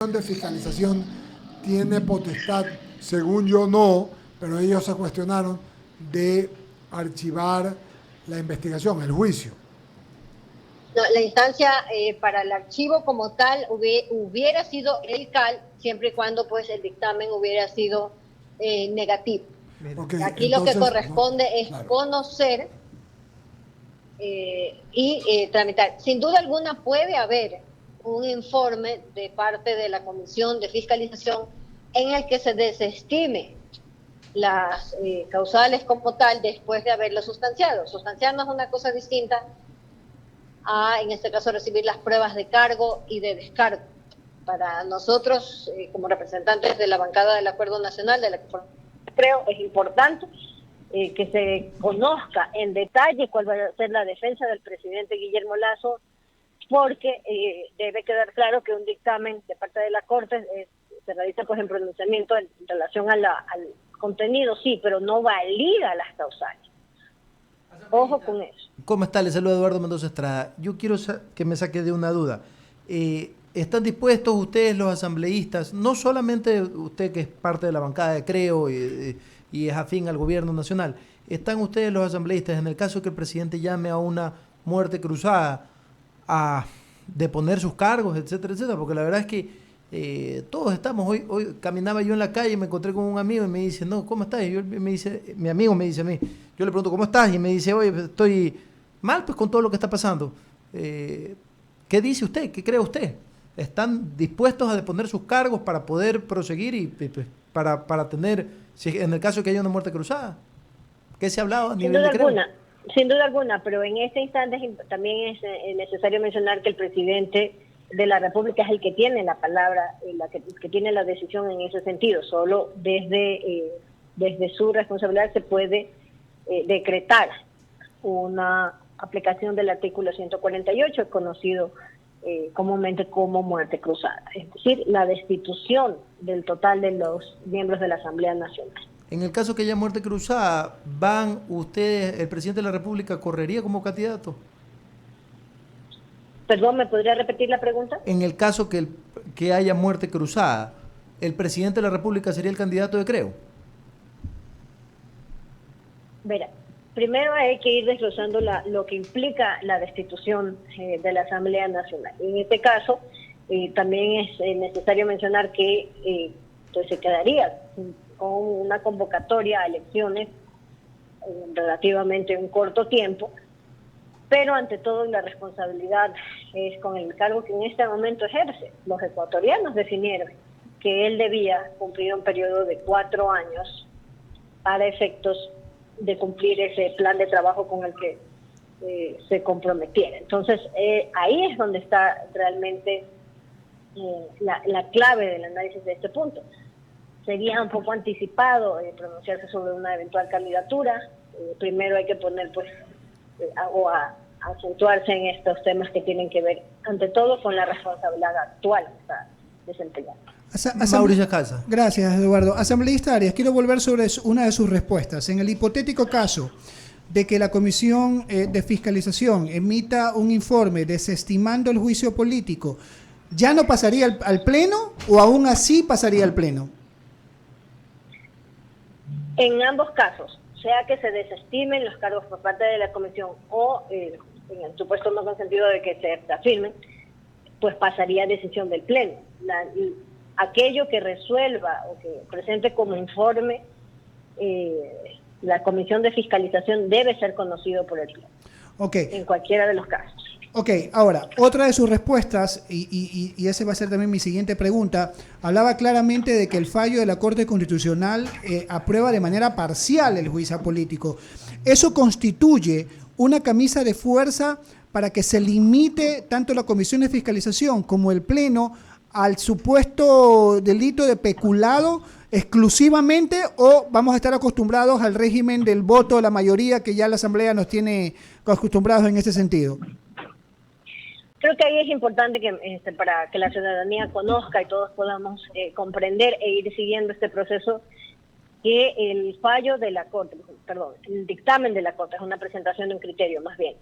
de Fiscalización tiene potestad, según yo no, pero ellos se cuestionaron, de archivar la investigación, el juicio. No, la instancia para el archivo como tal hubiera sido el CAL, siempre y cuando pues el dictamen hubiera sido negativo. Okay, aquí entonces, lo que corresponde es claro, conocer y tramitar. Sin duda alguna puede haber un informe de parte de la Comisión de Fiscalización en el que se desestime las causales como tal después de haberlo sustanciado. Sustanciarnos es una cosa distinta a, en este caso, recibir las pruebas de cargo y de descargo. Para nosotros, como representantes de la bancada del Acuerdo Nacional, de la que creo es importante que se conozca en detalle cuál va a ser la defensa del presidente Guillermo Lasso, porque debe quedar claro que un dictamen de parte de la Corte se realiza pues en pronunciamiento en relación al contenido, sí, pero no valida las causales. Ojo con eso. ¿Cómo está? Le saluda Eduardo Mendoza Estrada. Yo quiero que me saque de una duda. ¿Están dispuestos ustedes, los asambleístas, no solamente usted que es parte de la bancada de Creo y es afín al gobierno nacional, están ustedes los asambleístas en el caso que el presidente llame a una muerte cruzada a deponer sus cargos, etcétera, etcétera? Porque la verdad es que todos estamos, hoy caminaba yo en la calle y me encontré con un amigo y me dice, no, ¿cómo estás? Y mi amigo me dice a mí, yo le pregunto, ¿cómo estás? Y me dice, oye, estoy mal pues con todo lo que está pasando. ¿Qué dice usted? ¿Qué cree usted? ¿Están dispuestos a deponer sus cargos para poder proseguir y para tener, si en el caso de que haya una muerte cruzada? ¿Qué se ha hablado a nivel de Creo? Sin duda alguna, pero en este instante también es necesario mencionar que el presidente de la República es el que tiene la palabra, que tiene la decisión en ese sentido. Solo desde su responsabilidad se puede decretar una aplicación del artículo 148, conocido comúnmente como muerte cruzada, es decir, la destitución del total de los miembros de la Asamblea Nacional. En el caso que haya muerte cruzada, ¿van ustedes, el presidente de la República, correría como candidato? Perdón, ¿me podría repetir la pregunta? En el caso que haya muerte cruzada, ¿el presidente de la República sería el candidato de Creo? Verá, primero hay que ir desglosando lo que implica la destitución de la Asamblea Nacional. En este caso, también es necesario mencionar que pues se quedaría con una convocatoria a elecciones relativamente en un corto tiempo, pero ante todo la responsabilidad es con el cargo que en este momento ejerce. Los ecuatorianos definieron que él debía cumplir un periodo de 4 años para efectos de cumplir ese plan de trabajo con el que se comprometiera. Entonces, ahí es donde está realmente la clave del análisis de este punto. Sería un poco anticipado pronunciarse sobre una eventual candidatura. Primero hay que poner, pues, o a acentuarse en estos temas que tienen que ver, ante todo, con la responsabilidad actual que está desempeñando. Mauricio Casa. Gracias, Eduardo. Asambleísta Arias, quiero volver sobre una de sus respuestas. En el hipotético caso de que la Comisión de Fiscalización emita un informe desestimando el juicio político, ¿ya no pasaría al Pleno o aún así pasaría al Pleno? En ambos casos, sea que se desestimen los cargos por parte de la Comisión o, en el supuesto no consentido de que se afirmen, pues pasaría a decisión del Pleno. Aquello que resuelva o que presente como informe la Comisión de Fiscalización debe ser conocido por el Pleno. Okay. En cualquiera de los casos. Ok, ahora, otra de sus respuestas, y esa va a ser también mi siguiente pregunta, hablaba claramente de que el fallo de la Corte Constitucional aprueba de manera parcial el juicio político. ¿Eso constituye una camisa de fuerza para que se limite tanto la Comisión de Fiscalización como el Pleno al supuesto delito de peculado exclusivamente, o vamos a estar acostumbrados al régimen del voto de la mayoría que ya la Asamblea nos tiene acostumbrados en ese sentido? Creo que ahí es importante que para que la ciudadanía conozca y todos podamos comprender e ir siguiendo este proceso, que el fallo de la Corte, el dictamen de la Corte, es una presentación de un criterio más bien,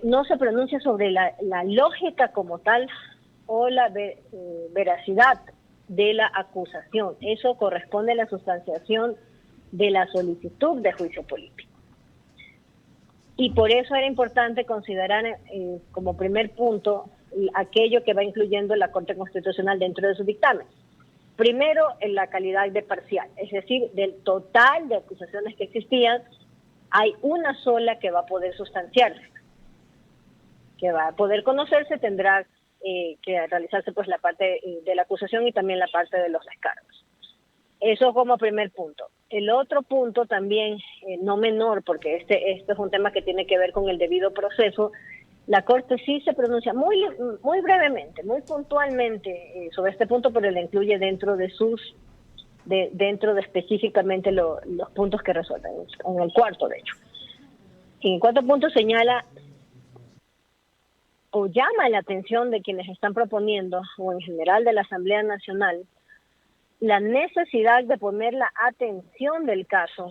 no se pronuncia sobre la lógica como tal o la veracidad de la acusación. Eso corresponde a la sustanciación de la solicitud de juicio político. Y por eso era importante considerar como primer punto aquello que va incluyendo la Corte Constitucional dentro de su dictamen. Primero, en la calidad de parcial, es decir, del total de acusaciones que existían, hay una sola que va a poder sustanciarse, que va a poder conocerse, tendrá que realizarse pues la parte de la acusación y también la parte de los descargos. Eso como primer punto. El otro punto también, no menor, porque este es un tema que tiene que ver con el debido proceso, la Corte sí se pronuncia muy brevemente, muy puntualmente sobre este punto, pero lo incluye dentro de dentro de específicamente los puntos que resuelven, en el cuarto de hecho. En el cuarto punto señala o llama la atención de quienes están proponiendo, o en general de la Asamblea Nacional, la necesidad de poner la atención del caso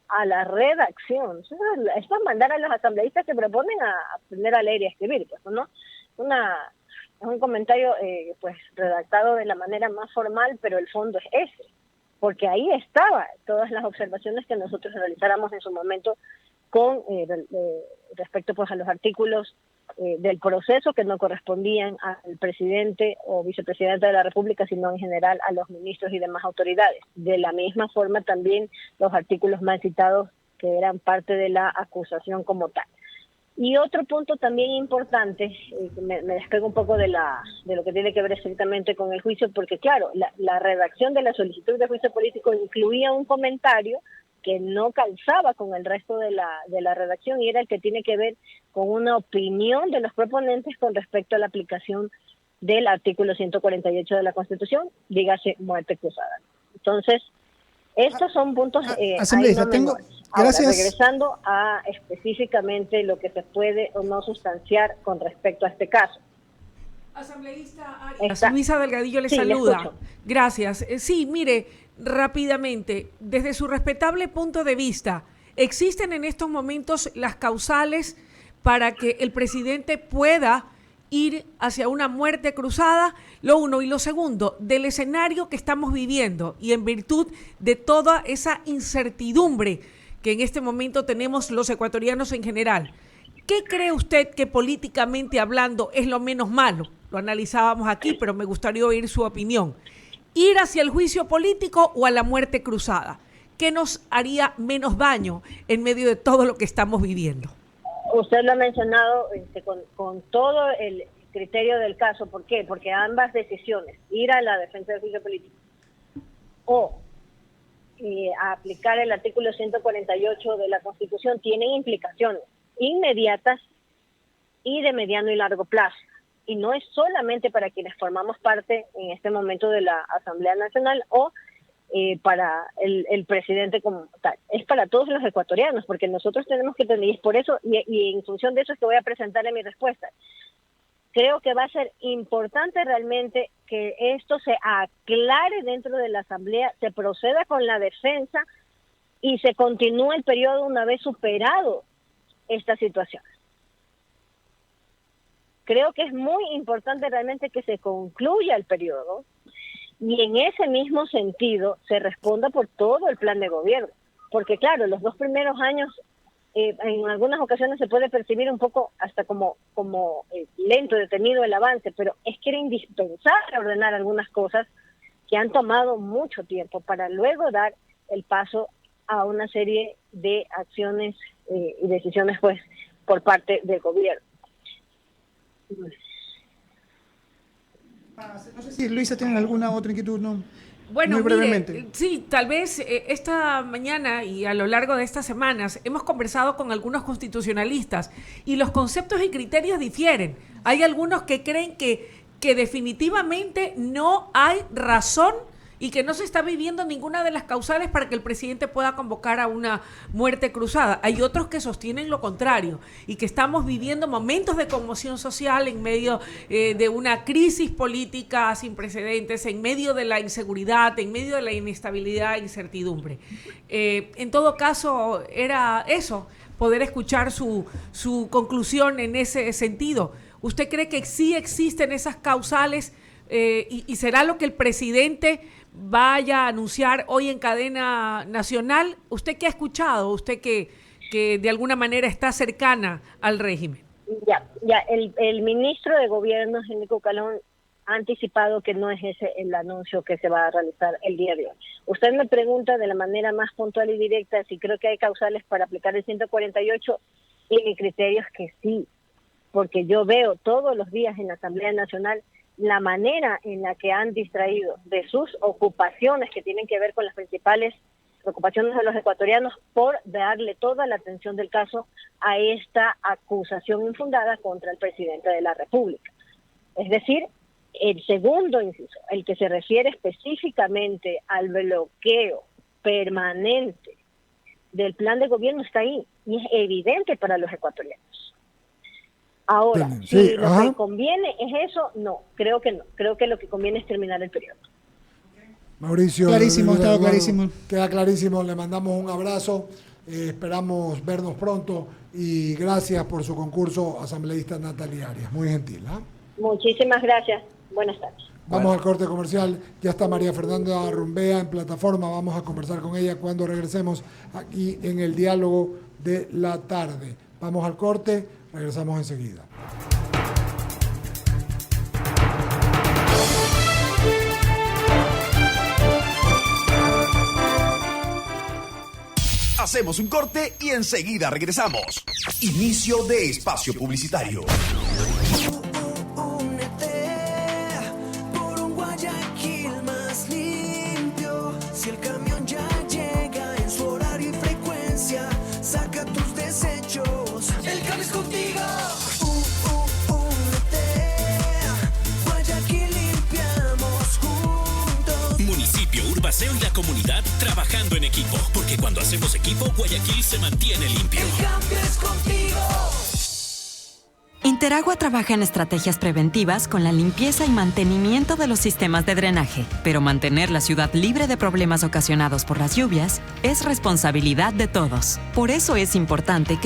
a la redacción. Esto es mandar a los asambleístas que proponen a aprender a leer y a escribir, pues, ¿no? Es un comentario pues redactado de la manera más formal, pero el fondo es ese, porque ahí estaban todas las observaciones que nosotros realizáramos en su momento con respecto pues a los artículos del proceso que no correspondían al presidente o vicepresidente de la República, sino en general a los ministros y demás autoridades. De la misma forma también los artículos más citados que eran parte de la acusación como tal. Y otro punto también importante, me despego un poco de lo que tiene que ver estrictamente con el juicio, porque claro, la redacción de la solicitud de juicio político incluía un comentario que no calzaba con el resto de la redacción y era el que tiene que ver con una opinión de los proponentes con respecto a la aplicación del artículo 148 de la Constitución, dígase muerte cruzada. Entonces, estos son puntos asambleísta, tengo. Ahora, gracias. regresando a específicamente lo que se puede o no sustanciar con respecto a este caso. Asambleísta Arias, Luisa Delgadillo le saluda. Gracias. Sí, mire, rápidamente, desde su respetable punto de vista, ¿existen en estos momentos las causales para que el presidente pueda ir hacia una muerte cruzada? Lo uno. Y lo segundo, del escenario que estamos viviendo y en virtud de toda esa incertidumbre que en este momento tenemos los ecuatorianos en general, ¿qué cree usted que políticamente hablando es lo menos malo? Lo analizábamos aquí, pero me gustaría oír su opinión. ¿Ir hacia el juicio político o a la muerte cruzada? ¿Qué nos haría menos daño en medio de todo lo que estamos viviendo? Usted lo ha mencionado con todo el criterio del caso. ¿Por qué? Porque ambas decisiones, ir a la defensa del juicio político o a aplicar el artículo 148 de la Constitución, tienen implicaciones inmediatas y de mediano y largo plazo. Y no es solamente para quienes formamos parte en este momento de la Asamblea Nacional o para el presidente como tal. Es para todos los ecuatorianos, porque nosotros tenemos que tener, y es por eso, y en función de eso es que voy a presentar en mi respuesta. Creo que va a ser importante realmente que esto se aclare dentro de la Asamblea, se proceda con la defensa y se continúe el periodo una vez superado esta situación. Creo que es muy importante realmente que se concluya el periodo y en ese mismo sentido se responda por todo el plan de gobierno. Porque claro, los 2 primeros años en algunas ocasiones se puede percibir un poco hasta como lento, detenido el avance, pero es que era indispensable ordenar algunas cosas que han tomado mucho tiempo para luego dar el paso a una serie de acciones y decisiones pues por parte del gobierno. No sé si Luisa tiene alguna otra inquietud, ¿no? Bueno, muy brevemente. Mire, sí, tal vez esta mañana y a lo largo de estas semanas hemos conversado con algunos constitucionalistas y los conceptos y criterios difieren. Hay algunos que creen que definitivamente no hay razón y que no se está viviendo ninguna de las causales para que el presidente pueda convocar a una muerte cruzada. Hay otros que sostienen lo contrario y que estamos viviendo momentos de conmoción social en medio de una crisis política sin precedentes, en medio de la inseguridad, en medio de la inestabilidad e incertidumbre. En todo caso, era eso, poder escuchar su conclusión en ese sentido. ¿Usted cree que sí existen esas causales y será lo que el presidente vaya a anunciar hoy en cadena nacional? ¿Usted qué ha escuchado? ¿Usted que de alguna manera está cercana al régimen? El ministro de Gobierno, Henry Cucalón, ha anticipado que no es ese el anuncio que se va a realizar el día de hoy. Usted me pregunta de la manera más puntual y directa si creo que hay causales para aplicar el 148, y mi criterio es que sí, porque yo veo todos los días en la Asamblea Nacional la manera en la que han distraído de sus ocupaciones que tienen que ver con las principales preocupaciones de los ecuatorianos por darle toda la atención del caso a esta acusación infundada contra el presidente de la República. Es decir, el segundo inciso, el que se refiere específicamente al bloqueo permanente del plan de gobierno, está ahí y es evidente para los ecuatorianos. Ahora, si lo que conviene es eso, no, creo que no. Creo que lo que conviene es terminar el periodo. Mauricio. Clarísimo, estaba clarísimo. Queda clarísimo, le mandamos un abrazo, esperamos vernos pronto y gracias por su concurso, asambleísta Natalia Arias, muy gentil. Muchísimas gracias, buenas tardes. Vamos al corte comercial, ya está María Fernanda Rumbea en plataforma, vamos a conversar con ella cuando regresemos aquí en el diálogo de la tarde. Vamos al corte, regresamos enseguida. Hacemos un corte y enseguida regresamos. Inicio de espacio publicitario. Por un Guayaquil más limpio. Si el camión ya llega en su horario y frecuencia, saca tus desechos. El cambio es contigo. Guayaquil limpiamos juntos. Municipio, Urbaceo y la comunidad trabajando en equipo. Porque cuando hacemos equipo, Guayaquil se mantiene limpio. El cambio es contigo. Interagua trabaja en estrategias preventivas con la limpieza y mantenimiento de los sistemas de drenaje, pero mantener la ciudad libre de problemas ocasionados por las lluvias es responsabilidad de todos. Por eso es importante que